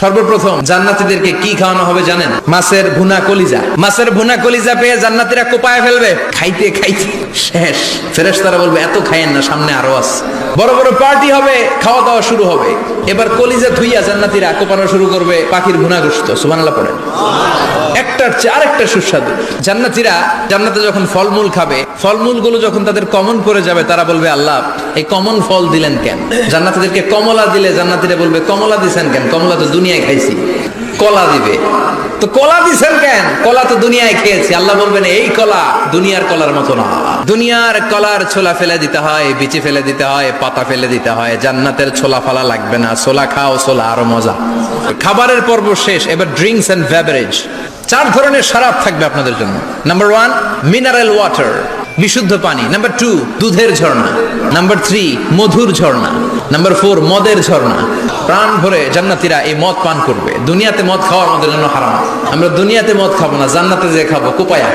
সর্বপ্রথম জান্নাতীদেরকে কি খাওয়ানো হবে জানেন? মাছের ভুনা কলিজা। মাছের ভুনা কলিজা পেয়ে জান্নাতীরা কোপায় ফেলবে, খাইতে খাইতে শেষ। ফেরেশতারা বলবে এত খাইয়েন না, সামনে আরো আছে। বড় বড় পার্টি হবে, খাওয়া দাওয়া শুরু হবে। এবার কলিজা ধুইয়া জান্নাতীরা কোপানো শুরু করবে পাখির ভুনা গোশত। সুবহানাল্লাহ পড়েন। একটার চেয়ে আরেকটা সুস্বাদু। জান্নাতীরা জান্নাতে যখন ফলমূল খাবে, ফলমূলগুলো যখন তাদের কমন পড়ে যাবে, তারা বলবে আল্লাহ এই কমন ফল দিলেন কেন? জান্নাতীদেরকে কমলা দিলে জান্নাতীরা বলবে কমলা দিছেন কেন? কমলা তো দুনিয়ায় খাইছি। কলা দিবে, তো কলা দিছেন কেন? কলা তো দুনিয়ায় খেয়েছি। আল্লাহ বলবেন এই কলা দুনিয়ার কলার মতো না। দুনিয়ার কলার ছোলা ফেলে দিতে হয়, বিচি ফেলে দিতে হয়, পাতা ফেলে দিতে হয়। জান্নাতের ছোলা ফালা লাগবে না। ছোলা খাও, ছোলা আরো মজা। খাবারের পর্ব শেষ, এবার ড্রিঙ্কস এন্ড বেভারেজ। 4 ধরনের শরাব থাকবে আপনাদের জন্য। নাম্বার 1 মিনারেল ওয়াটার, বিশুদ্ধ পানি। নাম্বার 2 দুধের ঝর্ণা। নাম্বার 3 মধুর ঝর্ণা। নাম্বার 4 মদের ঝর্ণা। প্রাণ ভরে জান্নাতীরা এই মদ পান করবে। দুনিয়াতে মদ খাওয়া আমাদের জন্য হারাম। আমরা দুনিয়াতে মদ খাবো না, জান্নাতে যে খাবো কোপায়া।